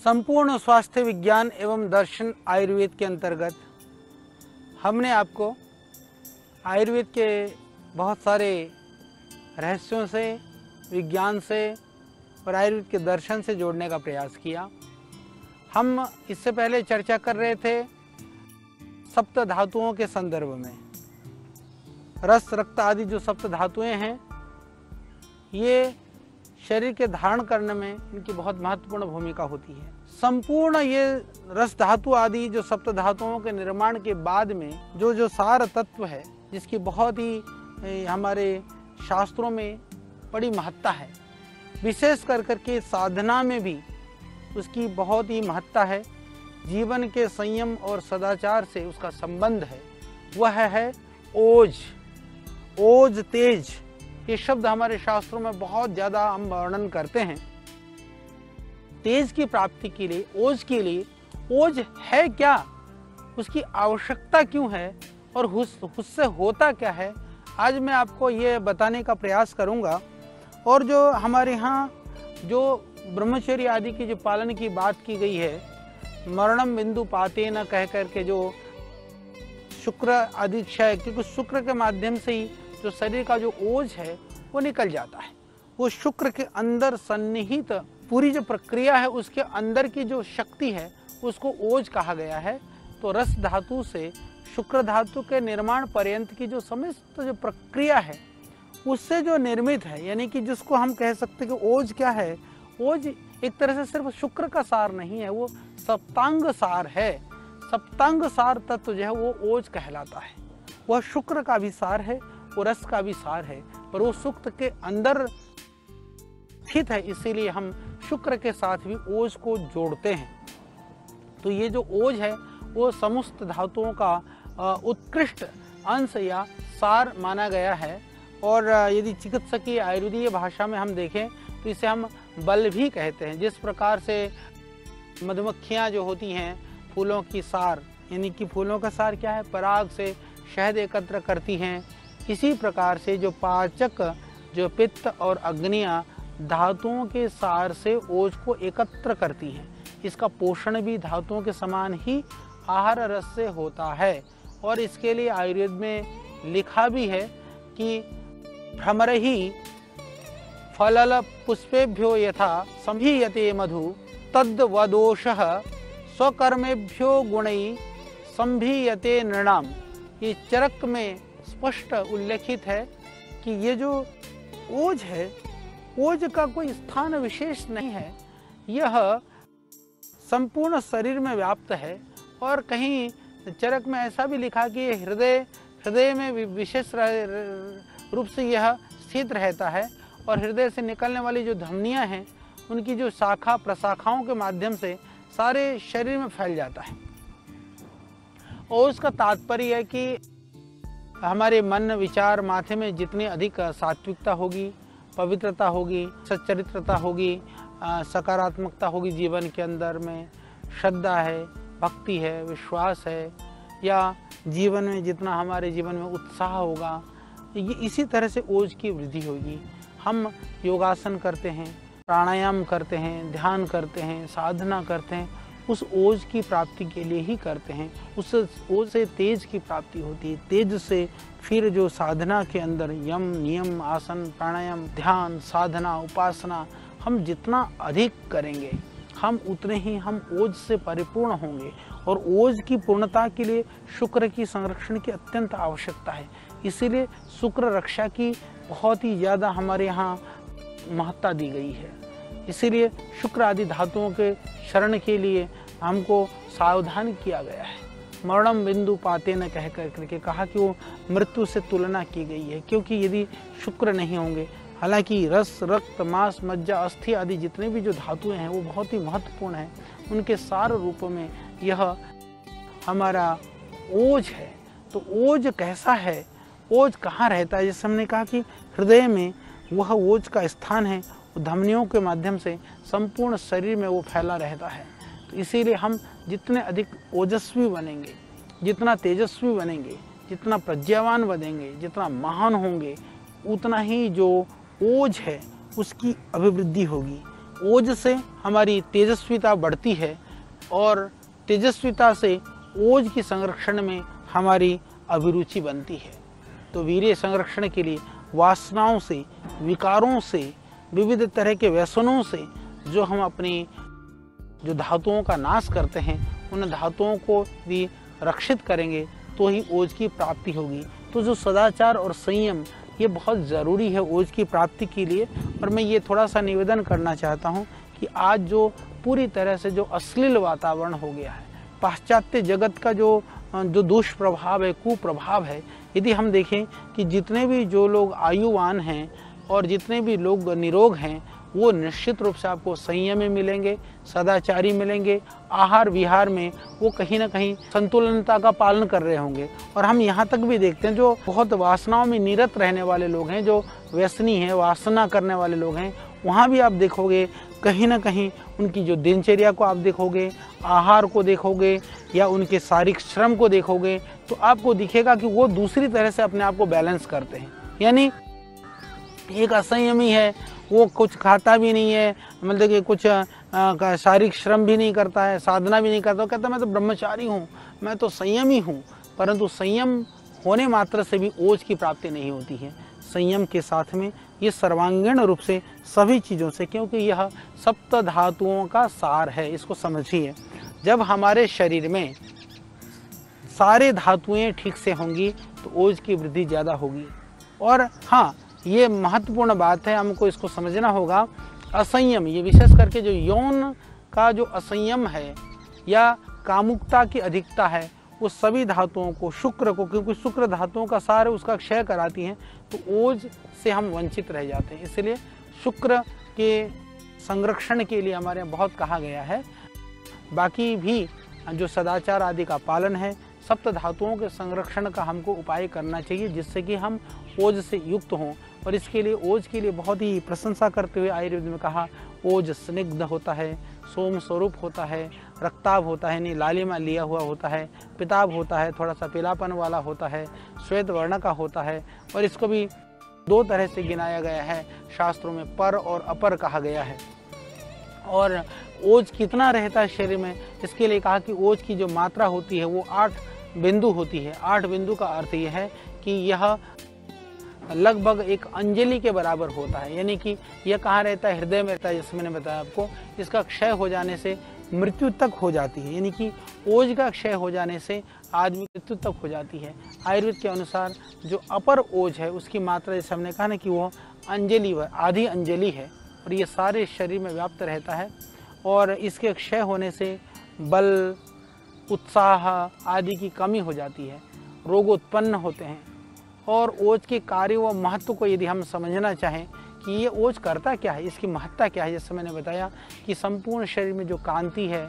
संपूर्ण स्वास्थ्य विज्ञान एवं दर्शन आयुर्वेद के अंतर्गत हमने आपको आयुर्वेद के बहुत सारे रहस्यों से, विज्ञान से और आयुर्वेद के दर्शन से जोड़ने का प्रयास किया। हम इससे पहले चर्चा कर रहे थे सप्त धातुओं के संदर्भ में। रस, रक्त आदि जो सप्त धातुएं हैं, ये शरीर के धारण करने में इनकी बहुत महत्वपूर्ण भूमिका होती है। संपूर्ण ये रस धातु आदि जो सप्त धातुओं के निर्माण के बाद में जो सार तत्व है, जिसकी बहुत ही हमारे शास्त्रों में बड़ी महत्ता है, विशेष कर करके साधना में भी उसकी बहुत ही महत्ता है। जीवन के संयम और सदाचार से उसका संबंध है, वह है ओज। ओज, तेज, ये शब्द हमारे शास्त्रों में बहुत ज़्यादा हम वर्णन करते हैं। तेज की प्राप्ति के लिए, ओज के लिए, ओज है क्या, उसकी आवश्यकता क्यों है और उससे होता क्या है, आज मैं आपको ये बताने का प्रयास करूँगा। और जो हमारे यहाँ जो ब्रह्मचर्य आदि की जो पालन की बात की गई है, मरणम बिंदु पाते न कह करके, जो शुक्र आदि क्षय, क्योंकि शुक्र के माध्यम से ही जो शरीर का जो ओज है वो निकल जाता है। वो शुक्र के अंदर सन्निहित पूरी जो प्रक्रिया है, उसके अंदर की जो शक्ति है उसको ओज कहा गया है। तो रस धातु से शुक्र धातु के निर्माण पर्यंत की जो समस्त जो प्रक्रिया है उससे जो निर्मित है, यानी कि जिसको हम कह सकते हैं कि ओज क्या है। ओज एक तरह से सिर्फ शुक्र का सार नहीं है, वो सप्तांग सार है। सप्तांग सार तत्व जो है वो ओज कहलाता है। वह शुक्र का भी सार है, वो रस का भी सार है, पर वो शुक्र के अंदर स्थित है, इसीलिए हम शुक्र के साथ भी ओज को जोड़ते हैं। तो ये जो ओज है वो समस्त धातुओं का उत्कृष्ट अंश या सार माना गया है। और यदि चिकित्सकीय आयुर्वेदीय भाषा में हम देखें तो इसे हम बल भी कहते हैं। जिस प्रकार से मधुमक्खियाँ जो होती हैं फूलों की सार, यानी कि फूलों का सार क्या है, पराग से शहद एकत्र करती हैं, इसी प्रकार से जो पाचक, जो पित्त और अग्नियाँ धातुओं के सार से ओज को एकत्र करती हैं। इसका पोषण भी धातुओं के समान ही आहार रस से होता है। और इसके लिए आयुर्वेद में लिखा भी है कि भ्रमरहि फलल पुष्पेभ्यो यथा संभीयते मधु तद्वदोषः स्वकर्मेभ्यो गुणैः संभीयते नृणाम। ये चरक में स्पष्ट उल्लेखित है कि ये जो ओज है, ओज का कोई स्थान विशेष नहीं है, यह संपूर्ण शरीर में व्याप्त है। और कहीं चरक में ऐसा भी लिखा कि हृदय में विशेष रूप से यह स्थित रहता है, और हृदय से निकलने वाली जो धमनियां हैं उनकी जो शाखा प्रशाखाओं के माध्यम से सारे शरीर में फैल जाता है। और उसका तात्पर्य है कि हमारे मन, विचार, माथे में जितनी अधिक सात्विकता होगी, पवित्रता होगी, सच्चरित्रता होगी, सकारात्मकता होगी जीवन के अंदर में, श्रद्धा है, भक्ति है, विश्वास है, या जीवन में जितना हमारे जीवन में उत्साह होगा, ये इसी तरह से ओज की वृद्धि होगी। हम योगासन करते हैं, प्राणायाम करते हैं, ध्यान करते हैं, साधना करते हैं, उस ओज की प्राप्ति के लिए ही करते हैं। उस ओज से तेज की प्राप्ति होती है। तेज से फिर जो साधना के अंदर यम, नियम, आसन, प्राणायाम, ध्यान, साधना, उपासना हम जितना अधिक करेंगे, हम उतने ही हम ओज से परिपूर्ण होंगे। और ओज की पूर्णता के लिए शुक्र की संरक्षण की अत्यंत आवश्यकता है। इसीलिए शुक्र रक्षा की बहुत ही ज़्यादा हमारे यहाँ महत्ता दी गई है। इसीलिए शुक्र आदि धातुओं के शरण के लिए हमको सावधान किया गया है। मरणम बिंदु पाते न कह करके कहा कि वो मृत्यु से तुलना की गई है, क्योंकि यदि शुक्र नहीं होंगे, हालांकि रस, रक्त, मांस, मज्जा, अस्थि आदि जितने भी जो धातुएं हैं वो बहुत ही महत्वपूर्ण हैं, उनके सार रूप में यह हमारा ओज है। तो ओज कैसा है, ओज कहाँ रहता है? जैसे हमने कहा कि हृदय में वह ओज का स्थान है, धमनियों के माध्यम से संपूर्ण शरीर में वो फैला रहता है। तो इसीलिए हम जितने अधिक ओजस्वी बनेंगे, जितना तेजस्वी बनेंगे, जितना प्रज्ञावान बनेंगे, जितना महान होंगे, उतना ही जो ओज है उसकी अभिवृद्धि होगी। ओज से हमारी तेजस्विता बढ़ती है और तेजस्विता से ओज की संरक्षण में हमारी अभिरुचि बनती है। तो वीर्य संरक्षण के लिए वासनाओं से, विकारों से, विविध तरह के व्यसनों से जो हम अपनी जो धातुओं का नाश करते हैं, उन धातुओं को भी रक्षित करेंगे तो ही ओज की प्राप्ति होगी। तो जो सदाचार और संयम ये बहुत ज़रूरी है ओज की प्राप्ति के लिए। और मैं ये थोड़ा सा निवेदन करना चाहता हूँ कि आज जो पूरी तरह से जो अश्लील वातावरण हो गया है, पाश्चात्य जगत का जो दुष्प्रभाव है, कुप्रभाव है, यदि हम देखें कि जितने भी जो लोग आयुवान हैं और जितने भी लोग निरोग हैं, वो निश्चित रूप से आपको संयमी मिलेंगे, सदाचारी मिलेंगे। आहार विहार में वो कहीं ना कहीं संतुलनता का पालन कर रहे होंगे। और हम यहाँ तक भी देखते हैं जो बहुत वासनाओं में निरत रहने वाले लोग हैं, जो व्यसनी हैं, वासना करने वाले लोग हैं, वहाँ भी आप देखोगे कहीं ना कहीं उनकी जो दिनचर्या को आप देखोगे, आहार को देखोगे या उनके शारीरिक श्रम को देखोगे, तो आपको दिखेगा कि वो दूसरी तरह से अपने आप को बैलेंस करते हैं। यानी एक असंयमी है, वो कुछ खाता भी नहीं है, मतलब कि कुछ शारीरिक श्रम भी नहीं करता है, साधना भी नहीं करता, वो कहता मैं तो ब्रह्मचारी हूँ, मैं तो संयमी हूँ। परंतु संयम होने मात्र से भी ओज की प्राप्ति नहीं होती है। संयम के साथ में ये सर्वांगीण रूप से सभी चीज़ों से, क्योंकि यह सप्त धातुओं का सार है, इसको समझिए। जब हमारे शरीर में सारे धातुएं ठीक से होंगी तो ओज की वृद्धि ज़्यादा होगी। और हाँ, ये महत्वपूर्ण बात है, हमको इसको समझना होगा। असंयम, ये विशेष करके जो यौन का जो असंयम है या कामुकता की अधिकता है, वो सभी धातुओं को, शुक्र को, क्योंकि शुक्र धातुओं का सार है, उसका क्षय कराती हैं, तो ओज से हम वंचित रह जाते हैं। इसलिए शुक्र के संरक्षण के लिए हमारे यहाँ बहुत कहा गया है। बाकी भी जो सदाचार आदि का पालन है, सप्त धातुओं के संरक्षण का हमको उपाय करना चाहिए, जिससे कि हम ओज से युक्त हों। और इसके लिए ओज के लिए बहुत ही प्रशंसा करते हुए आयुर्वेद में कहा, ओज स्निग्ध होता है, सोम स्वरूप होता है, रक्ताभ होता है, यानी लालिमा लिया हुआ होता है, पिताभ होता है, थोड़ा सा पीलापन वाला होता है, श्वेत वर्ण का होता है। और इसको भी दो तरह से गिनाया गया है शास्त्रों में, पर और अपर कहा गया है। और ओज कितना रहता है शरीर में, इसके लिए कहा कि ओज की जो मात्रा होती है वो 8 बिंदु होती है। 8 बिंदु का अर्थ यह है कि यह लगभग एक अंजलि के बराबर होता है। यानी कि यह कहाँ रहता है, हृदय में रहता है, जैसे मैंने बताया आपको। इसका क्षय हो जाने से मृत्यु तक हो जाती है, यानी कि ओज का क्षय हो जाने से आदमी मृत्यु तक हो जाती है। आयुर्वेद के अनुसार जो अपर ओज है उसकी मात्रा, जैसे हमने कहा ना कि वो अंजलि, आधी अंजलि है, और ये सारे शरीर में व्याप्त रहता है। और इसके क्षय होने से बल, उत्साह आदि की कमी हो जाती है, रोग उत्पन्न होते हैं। और ओज के कार्य व महत्व को यदि हम समझना चाहें कि ये ओज करता क्या है, इसकी महत्ता क्या है, जैसे मैंने बताया कि संपूर्ण शरीर में जो कांति है,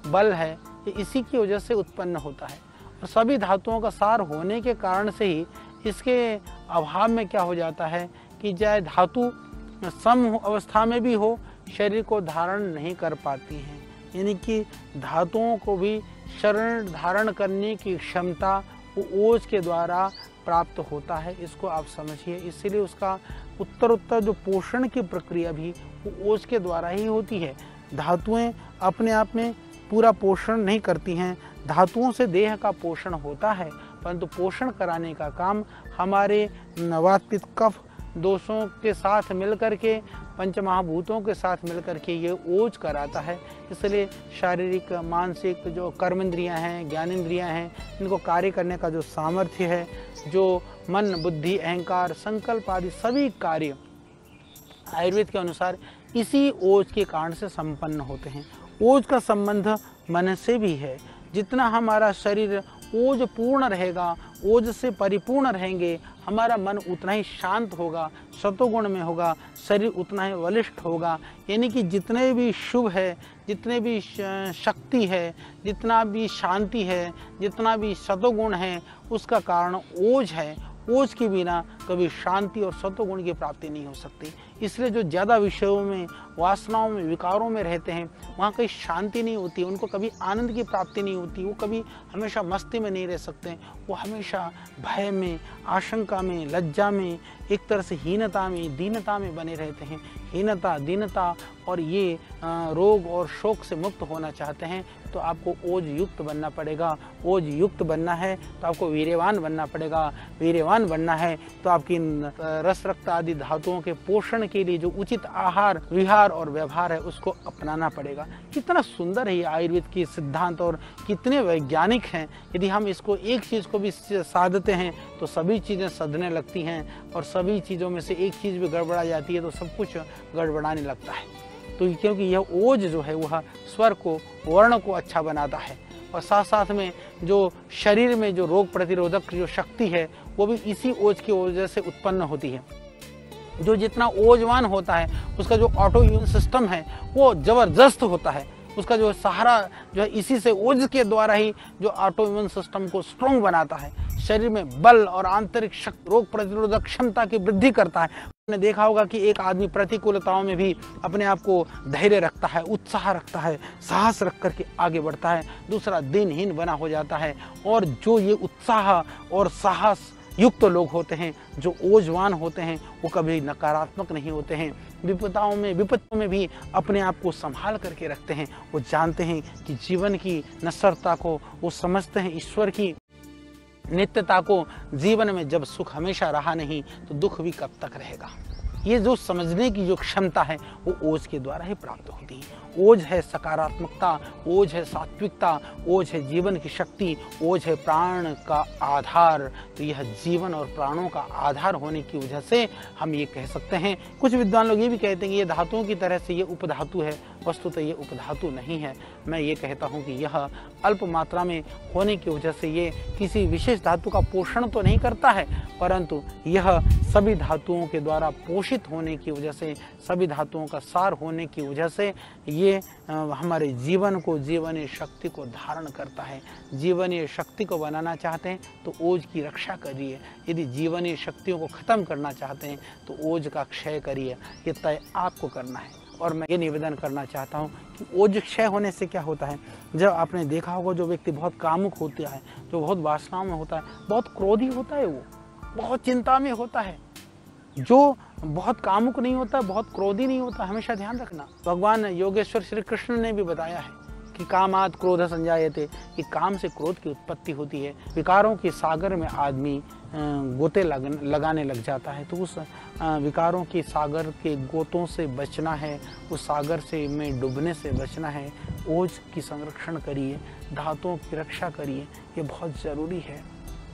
बल है, ये इसी की वजह से उत्पन्न होता है। और सभी धातुओं का सार होने के कारण से ही इसके अभाव में क्या हो जाता है कि चाहे धातु सम अवस्था में भी हो, शरीर को धारण नहीं कर पाती हैं। यानी कि धातुओं को भी शरण धारण करने की क्षमता वो ओज के द्वारा प्राप्त होता है, इसको आप समझिए। इसीलिए उसका उत्तर जो पोषण की प्रक्रिया भी वो ओज के द्वारा ही होती है। धातुएं अपने आप में पूरा पोषण नहीं करती हैं, धातुओं से देह का पोषण होता है, परंतु पोषण कराने का काम हमारे वात पित्त कफ दोषों के साथ मिलकर के, पंचमहाभूतों के साथ मिलकर के ये ओज कराता है। इसलिए शारीरिक, मानसिक जो कर्मेंद्रियां हैं, ज्ञानेंद्रियां हैं, इनको कार्य करने का जो सामर्थ्य है, जो मन, बुद्धि, अहंकार, संकल्प आदि सभी कार्य आयुर्वेद के अनुसार इसी ओज के कारण से संपन्न होते हैं। ओज का संबंध मन से भी है। जितना हमारा शरीर ओज पूर्ण रहेगा, ओज से परिपूर्ण रहेंगे, हमारा मन उतना ही शांत होगा, सतोगुण में होगा, शरीर उतना ही बलिष्ठ होगा। यानी कि जितने भी शुभ है, जितने भी शक्ति है, जितना भी शांति है, जितना भी सतोगुण है, उसका कारण ओज है। ओज के बिना कभी शांति और सतोगुण की प्राप्ति नहीं हो सकती। इसलिए जो ज़्यादा विषयों में, वासनाओं में, विकारों में रहते हैं, वहाँ कहीं शांति नहीं होती, उनको कभी आनंद की प्राप्ति नहीं होती, वो कभी हमेशा मस्ती में नहीं रह सकते, वो हमेशा भय में, आशंका में, लज्जा में, एक तरह से हीनता में, दीनता में बने रहते हैं। हीनता, दीनता और ये रोग और शोक से मुक्त होना चाहते हैं तो आपको ओज युक्त बनना पड़ेगा। ओज युक्त बनना है तो आपको वीर्यवान बनना पड़ेगा। वीर्यवान बनना है तो आपकी रस, रक्त आदि धातुओं के पोषण के लिए जो उचित आहार, विहार और व्यवहार है उसको अपनाना पड़ेगा। कितना सुंदर है ये आयुर्वेद की सिद्धांत और कितने वैज्ञानिक हैं। यदि हम इसको एक चीज़ को भी साधते हैं तो सभी चीज़ें सधने लगती हैं, और सभी चीज़ों में से एक चीज़ भी गड़बड़ा जाती है तो सब कुछ गड़बड़ाने लगता है। तो क्योंकि यह ओज जो है वह स्वर को, वर्ण को अच्छा बनाता है, और साथ साथ में जो शरीर में जो रोग प्रतिरोधक जो शक्ति है वो भी इसी ओज की वजह से उत्पन्न होती है। जो जितना ओजवान होता है उसका जो ऑटो इम्यून सिस्टम है वो ज़बरदस्त होता है। उसका जो सहारा जो है इसी से ओज के द्वारा ही जो ऑटो इम्यून सिस्टम को स्ट्रॉन्ग बनाता है, शरीर में बल और आंतरिक शक्ति, रोग प्रतिरोधक क्षमता की वृद्धि करता है। आपने देखा होगा कि एक आदमी प्रतिकूलताओं में भी अपने आप को धैर्य रखता है, उत्साह रखता है, साहस रख करके आगे बढ़ता है, दूसरा दिनहीन बना हो जाता है। और जो ये उत्साह और साहस युक्त लोग होते हैं, जो ओजवान होते हैं, वो कभी नकारात्मक नहीं होते हैं। विपदाओं में, विपत्तियों में भी अपने आप को संभाल करके रखते हैं। वो जानते हैं कि जीवन की नश्वरता को वो समझते हैं, ईश्वर की नित्यता को। जीवन में जब सुख हमेशा रहा नहीं तो दुख भी कब तक रहेगा। ये जो समझने की जो क्षमता है वो ओज के द्वारा ही प्राप्त होती है। ओज है सकारात्मकता, ओज है सात्विकता, ओज है जीवन की शक्ति, ओज है प्राण का आधार। तो यह जीवन और प्राणों का आधार होने की वजह से हम ये कह सकते हैं। कुछ विद्वान लोग ये भी कहते हैं कि ये धातुओं की तरह से ये उपधातु है, वस्तुतः ये उपधातु नहीं है। मैं ये कहता हूँ कि यह अल्प मात्रा में होने की वजह से ये किसी विशेष धातु का पोषण तो नहीं करता है, परंतु यह सभी धातुओं के द्वारा पोषित होने की वजह से, सभी धातुओं का सार होने की वजह से ये हमारे जीवन को, जीवनीय शक्ति को धारण करता है। जीवनीय शक्ति को बनाना चाहते हैं तो ओज की रक्षा करिए। यदि जीवनीय शक्तियों को खत्म करना चाहते हैं तो ओज का क्षय करिए। ये तय आपको करना है। और मैं ये निवेदन करना चाहता हूँ कि ओज क्षय होने से क्या होता है, जब आपने देखा होगा जो व्यक्ति बहुत कामुक होता है, जो बहुत वासनाओं में होता है, बहुत क्रोधी होता है, वो बहुत चिंता में होता है। जो बहुत कामुक नहीं होता, बहुत क्रोधी नहीं होता, हमेशा ध्यान रखना। भगवान योगेश्वर श्री कृष्ण ने भी बताया है कि कामात् क्रोध संजायते, कि काम से क्रोध की उत्पत्ति होती है। विकारों के सागर में आदमी गोते लगाने लग जाता है, तो उस विकारों के सागर के गोतों से बचना है, उस सागर से में डूबने से बचना है। ओज की संरक्षण करिए, धातुओं की रक्षा करिए, ये बहुत ज़रूरी है।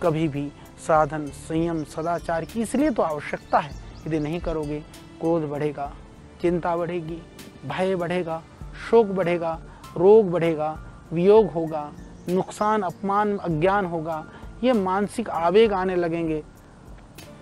कभी भी साधन, संयम, सदाचार की इसलिए तो आवश्यकता है। यदि नहीं करोगे, क्रोध बढ़ेगा, चिंता बढ़ेगी, भय बढ़ेगा, शोक बढ़ेगा, रोग बढ़ेगा, वियोग होगा, नुकसान, अपमान, अज्ञान होगा। ये मानसिक आवेग आने लगेंगे।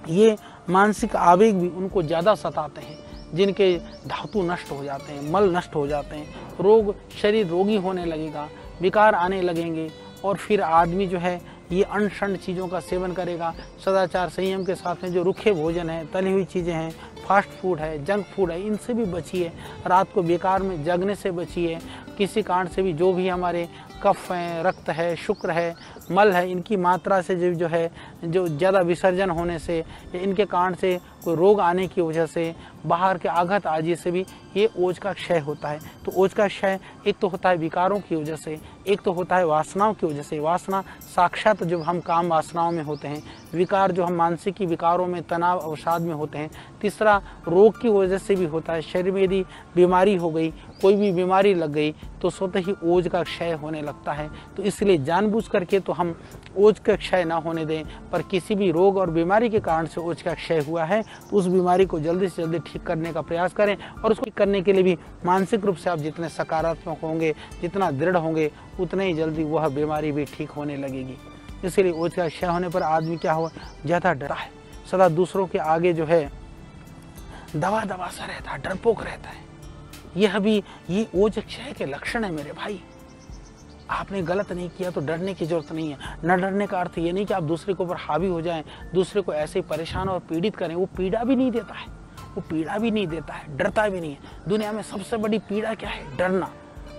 ये मानसिक आवेग भी उनको ज़्यादा सताते हैं जिनके धातु नष्ट हो जाते हैं, मल नष्ट हो जाते हैं, रोग, शरीर रोगी होने लगेगा, विकार आने लगेंगे। और फिर आदमी जो है ये अनशंड चीज़ों का सेवन करेगा। सदाचार, संयम के साथ में जो रुखे भोजन है, तली हुई चीज़ें हैं, फास्ट फूड है, जंक फूड है, इनसे भी बचिए। रात को बेकार में जगने से बचिए। किसी कारण से भी जो भी हमारे कफ है, रक्त है, शुक्र है, मल है, इनकी मात्रा से जो है जो ज़्यादा विसर्जन होने से या इनके कारण से कोई रोग आने की वजह से, बाहर के आघात आदि से भी ये ओज का क्षय होता है। तो ओज का क्षय एक तो होता है विकारों की वजह से, एक तो होता है वासनाओं की वजह से। वासना साक्षात जब हम काम वासनाओं में होते हैं, विकार जो हम मानसिक विकारों में, तनाव अवसाद में होते हैं। तीसरा रोग की वजह से भी होता है। शरीर में यदि बीमारी हो गई, कोई भी बीमारी लग गई तो स्वतः ही ओज का क्षय होने लगता है। तो इसलिए जानबूझ करके तो हम ओज का क्षय ना होने दें। पर किसी भी रोग और बीमारी के कारण से ओज का क्षय हुआ है तो उस बीमारी को जल्दी से जल्दी ठीक करने का प्रयास करें। और उसको ठीक करने के लिए भी मानसिक रूप से आप जितने सकारात्मक होंगे, जितना दृढ़ होंगे, उतने ही जल्दी वह बीमारी भी ठीक होने लगेगी। इसलिए ओज का क्षय होने पर आदमी क्या हुआ, ज़्यादा डरा है, सदा दूसरों के आगे जो है दवा सा रहता है, डरपोक रहता है। यह भी ये ओज क्षय के लक्षण है मेरे भाई। आपने गलत नहीं किया तो डरने की जरूरत नहीं है। न डरने का अर्थ ये नहीं कि आप दूसरे के ऊपर हावी हो जाएं, दूसरे को ऐसे ही परेशान और पीड़ित करें। वो पीड़ा भी नहीं देता है, वो पीड़ा भी नहीं देता है, डरता भी नहीं है। दुनिया में सबसे बड़ी पीड़ा क्या है? डरना।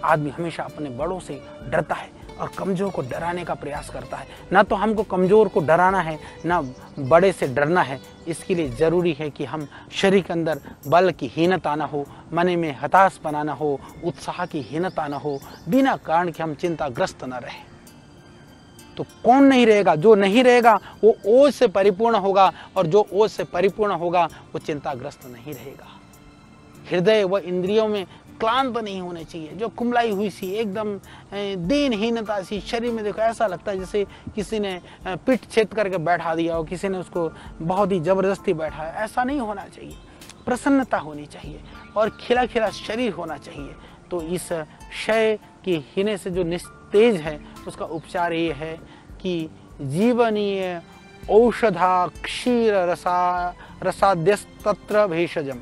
आदमी हमेशा अपने बड़ों से डरता है और कमजोर को डराने का प्रयास करता है। ना तो हमको कमजोर को डराना है, ना बड़े से डरना है। इसके लिए ज़रूरी है कि हम शरीर के अंदर बल की हीनता ना हो, मन में हताशपना ना हो, उत्साह की हीनता ना हो, बिना कारण के हम चिंताग्रस्त न रहें। तो कौन नहीं रहेगा? जो नहीं रहेगा वो ओज से परिपूर्ण होगा, और जो ओज से परिपूर्ण होगा वो चिंताग्रस्त नहीं रहेगा। हृदय व इंद्रियों में क्लांत नहीं होने चाहिए, जो कुमलाई हुई सी एकदम दीनहीनता सी शरीर में। देखो ऐसा लगता है जैसे किसी ने पीठ छेद करके बैठा दिया हो, किसी ने उसको बहुत ही जबरदस्ती बैठा है। ऐसा नहीं होना चाहिए। प्रसन्नता होनी चाहिए और खिला खिला शरीर होना चाहिए। तो इस क्षय की हीने से जो निस्तेज है उसका उपचार ये है कि जीवनीय औषधा क्षीर रसाद्यस्तत्र भेषजम,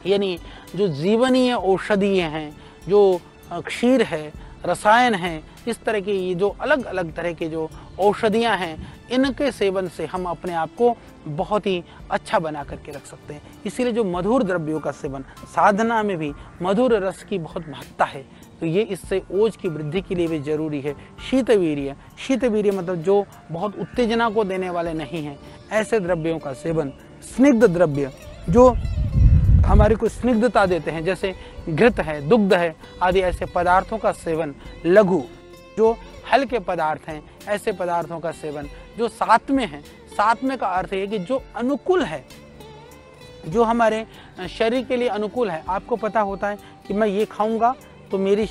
यानी जो जीवनीय औषधीय हैं, जो क्षीर है, रसायन हैं, इस तरह के ये जो अलग अलग तरह के जो औषधियाँ हैं, इनके सेवन से हम अपने आप को बहुत ही अच्छा बना करके रख सकते हैं। इसीलिए जो मधुर द्रव्यों का सेवन, साधना में भी मधुर रस की बहुत महत्ता है। तो ये इससे ओज की वृद्धि के लिए भी जरूरी है। शीतवीर्य, शीतवीर्य मतलब जो बहुत उत्तेजना को देने वाले नहीं हैं, ऐसे द्रव्यों का सेवन। स्निग्ध द्रव्य जो हमारी को स्निग्धता देते हैं, जैसे घृत है, दुग्ध है आदि ऐसे पदार्थों का सेवन। लघु जो हल्के पदार्थ हैं, ऐसे पदार्थों का सेवन। जो सात्म्य है, सात्म्य का अर्थ है कि जो अनुकूल है, जो हमारे शरीर के लिए अनुकूल है। आपको पता होता है कि मैं ये खाऊंगा तो मेरा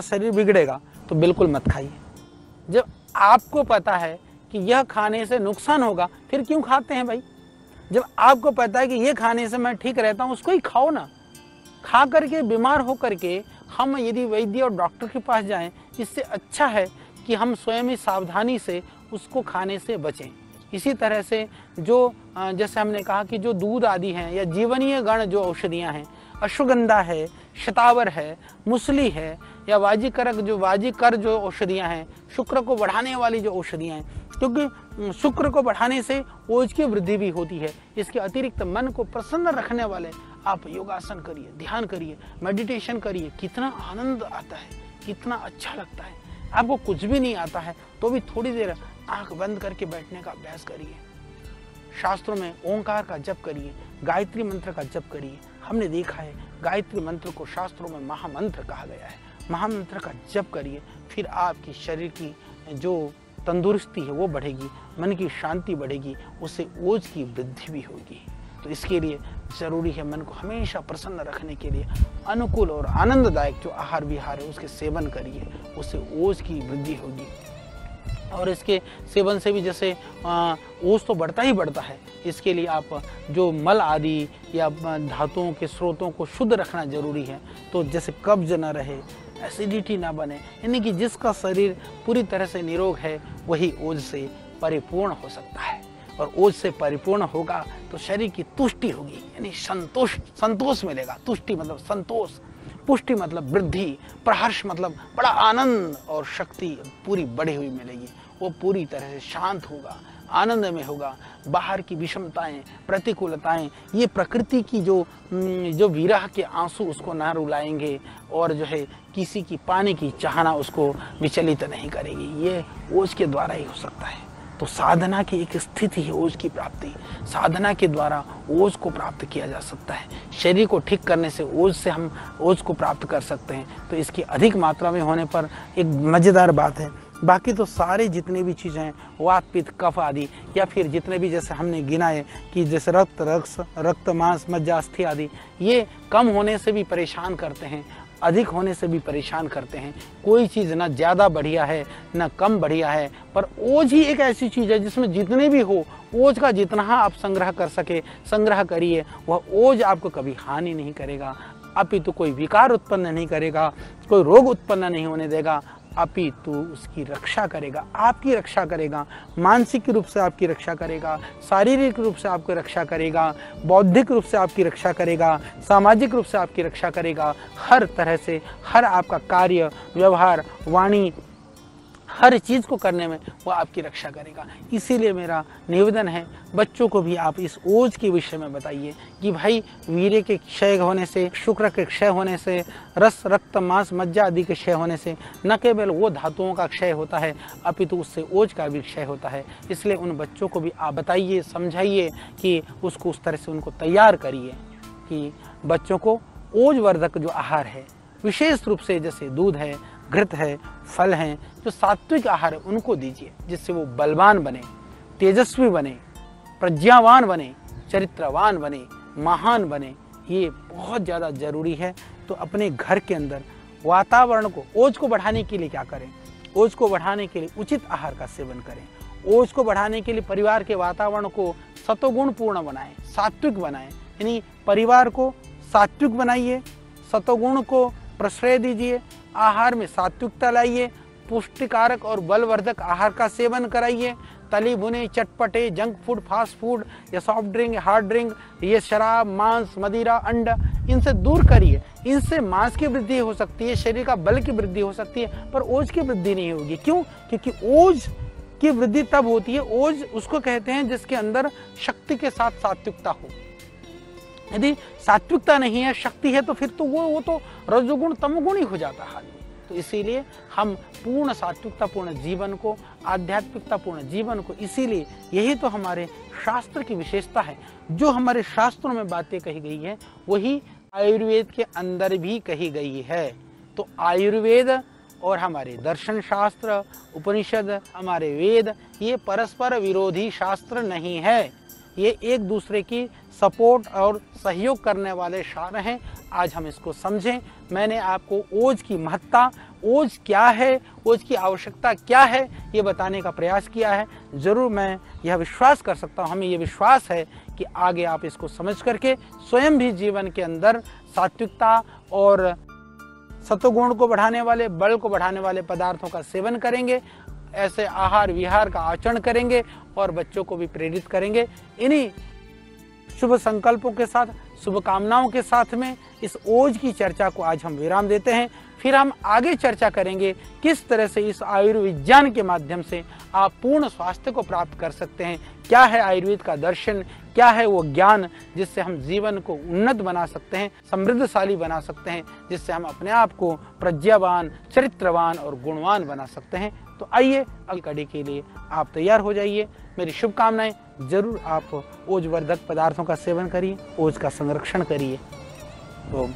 शरीर बिगड़ेगा, तो बिल्कुल मत खाइए। जब आपको पता है कि यह खाने से नुकसान होगा, फिर क्यों खाते हैं भाई? जब आपको पता है कि ये खाने से मैं ठीक रहता हूँ, उसको ही खाओ ना। खा करके बीमार हो करके हम यदि वैद्य और डॉक्टर के पास जाएं, इससे अच्छा है कि हम स्वयं ही सावधानी से उसको खाने से बचें। इसी तरह से जो जैसे हमने कहा कि जो दूध आदि हैं या जीवनीय गण जो औषधियाँ हैं, अश्वगंधा है, शतावर है, मुसली है, या वाजीकर जो औषधियाँ हैं, शुक्र को बढ़ाने वाली जो औषधियाँ हैं, क्योंकि शुक्र को बढ़ाने से ओज की वृद्धि भी होती है। इसके अतिरिक्त मन को प्रसन्न रखने वाले आप योगासन करिए, ध्यान करिए, मेडिटेशन करिए, कितना आनंद आता है, कितना अच्छा लगता है। आपको कुछ भी नहीं आता है तो भी थोड़ी देर आंख बंद करके बैठने का अभ्यास करिए। शास्त्रों में ओंकार का जप करिए, गायत्री मंत्र का जप करिए। हमने देखा है गायत्री मंत्र को शास्त्रों में महामंत्र कहा गया है। महामंत्र का जप करिए, फिर आपकी शरीर की जो तंदुरुस्ती है वो बढ़ेगी, मन की शांति बढ़ेगी, उससे ओज की वृद्धि भी होगी। तो इसके लिए ज़रूरी है मन को हमेशा प्रसन्न रखने के लिए अनुकूल और आनंददायक जो आहार विहार है उसके सेवन करिए, उससे ओज की वृद्धि होगी। और इसके सेवन से भी जैसे ओज तो बढ़ता ही बढ़ता है, इसके लिए आप जो मल आदि या धातुओं के स्रोतों को शुद्ध रखना जरूरी है। तो जैसे कब्ज न रहे, एसिडिटी ना बने, यानी कि जिसका शरीर पूरी तरह से निरोग है वही ओज से परिपूर्ण हो सकता है। और ओज से परिपूर्ण होगा तो शरीर की तुष्टि होगी, यानी संतोष मिलेगा। तुष्टि मतलब संतोष, पुष्टि मतलब वृद्धि, प्रहर्ष मतलब बड़ा आनंद, और शक्ति पूरी बढ़ी हुई मिलेगी। वो पूरी तरह से शांत होगा, आनंद में होगा। बाहर की विषमताएं, प्रतिकूलताएं, ये प्रकृति की जो विरह के आंसू उसको ना रुलाएंगे, और जो है किसी की पाने की चाहना उसको विचलित नहीं करेगी। ये ओज के द्वारा ही हो सकता है। तो साधना की एक स्थिति है ओज की प्राप्ति। साधना के द्वारा ओज को प्राप्त किया जा सकता है। शरीर को ठीक करने से ओज से हम ओज को प्राप्त कर सकते हैं। तो इसकी अधिक मात्रा में होने पर एक मज़ेदार बात है। बाकी तो सारे जितने भी चीज़ें हैं, वात पित्त कफ आदि, या फिर जितने भी जैसे हमने गिनाए कि जैसे रक्त मांस मज्जा अस्थि आदि, ये कम होने से भी परेशान करते हैं, अधिक होने से भी परेशान करते हैं। कोई चीज़ ना ज़्यादा बढ़िया है ना कम बढ़िया है, पर ओज ही एक ऐसी चीज़ है जिसमें जितने भी हो, ओज का जितना आप संग्रह कर सके संग्रह करिए। वह ओज आपको कभी हानि नहीं करेगा, अपितु कोई विकार उत्पन्न नहीं करेगा, कोई रोग उत्पन्न नहीं होने देगा, अपितु उसकी रक्षा करेगा, आपकी रक्षा करेगा। मानसिक रूप से आपकी रक्षा करेगा, शारीरिक रूप से आपकी रक्षा करेगा, बौद्धिक रूप से आपकी रक्षा करेगा, सामाजिक रूप से आपकी रक्षा करेगा। हर तरह से हर आपका कार्य, व्यवहार, वाणी, हर चीज़ को करने में वो आपकी रक्षा करेगा। इसीलिए मेरा निवेदन है, बच्चों को भी आप इस ओज के विषय में बताइए कि भाई वीर्य के क्षय होने से, शुक्र के क्षय होने से, रस रक्त मांस मज्जा आदि के क्षय होने से न केवल वो धातुओं का क्षय होता है अपितु उससे ओज का भी क्षय होता है। इसलिए उन बच्चों को भी आप बताइए, समझाइए कि उसको उस तरह से उनको तैयार करिए कि बच्चों को ओजवर्धक जो आहार है, विशेष रूप से जैसे दूध है, घृत है, फल हैं, जो सात्विक आहार है उनको दीजिए, जिससे वो बलवान बने, तेजस्वी बने, प्रज्ञावान बने, चरित्रवान बने, महान बने। ये बहुत ज़्यादा जरूरी है। तो अपने घर के अंदर वातावरण को, ओज को बढ़ाने के लिए क्या करें? ओज को बढ़ाने के लिए उचित आहार का सेवन करें। ओज को बढ़ाने के लिए परिवार के वातावरण को सतोगुण पूर्ण बनाएं, सात्विक बनाएं। यानी परिवार को सात्विक बनाइए, सतोगुण को प्रश्रय दीजिए, आहार में सात्विकता लाइए, पुष्टिकारक और बलवर्धक आहार का सेवन कराइए। तली भुने, चटपटे, जंक फूड, फास्ट फूड या सॉफ्ट ड्रिंक, हार्ड ड्रिंक, ये शराब, मांस, मदिरा, अंडा, इनसे दूर करिए। इनसे मांस की वृद्धि हो सकती है, शरीर का बल की वृद्धि हो सकती है, पर ओज की वृद्धि नहीं होगी। क्यों? क्योंकि ओज की वृद्धि तब होती है, ओज उसको कहते हैं जिसके अंदर शक्ति के साथ सात्विकता हो। यदि सात्विकता नहीं है, शक्ति है, तो फिर तो वो तो रजोगुण तमोगुण ही हो जाता है आदमी। तो इसीलिए हम पूर्ण सात्विकता पूर्ण जीवन को, आध्यात्मिकता पूर्ण जीवन को, इसीलिए यही तो हमारे शास्त्र की विशेषता है। जो हमारे शास्त्रों में बातें कही गई है वही आयुर्वेद के अंदर भी कही गई है। तो आयुर्वेद और हमारे दर्शन शास्त्र, उपनिषद, हमारे वेद, ये परस्पर विरोधी शास्त्र नहीं है। ये एक दूसरे की सपोर्ट और सहयोग करने वाले शास्त्र हैं। आज हम इसको समझें। मैंने आपको ओज की महत्ता, ओज क्या है, ओज की आवश्यकता क्या है, ये बताने का प्रयास किया है। जरूर मैं यह विश्वास कर सकता हूँ, हमें यह विश्वास है कि आगे आप इसको समझ करके स्वयं भी जीवन के अंदर सात्विकता और सतोगुण को बढ़ाने वाले, बल को बढ़ाने वाले पदार्थों का सेवन करेंगे, ऐसे आहार विहार का आचरण करेंगे और बच्चों को भी प्रेरित करेंगे। इन्हीं शुभ संकल्पों के साथ, शुभकामनाओं के साथ में इस ओज की चर्चा को आज हम विराम देते हैं। फिर हम आगे चर्चा करेंगे किस तरह से इस आयुर्विज्ञान के माध्यम से आप पूर्ण स्वास्थ्य को प्राप्त कर सकते हैं। क्या है आयुर्वेद का दर्शन, क्या है वो ज्ञान जिससे हम जीवन को उन्नत बना सकते हैं, समृद्धशाली बना सकते हैं, जिससे हम अपने आप को प्रज्ञावान, चरित्रवान और गुणवान बना सकते हैं। तो आइए अगली कड़ी के लिए आप तैयार हो जाइए। मेरी शुभकामनाएं। जरूर आप ओजवर्धक पदार्थों का सेवन करिए, ओज का संरक्षण करिए। ओम।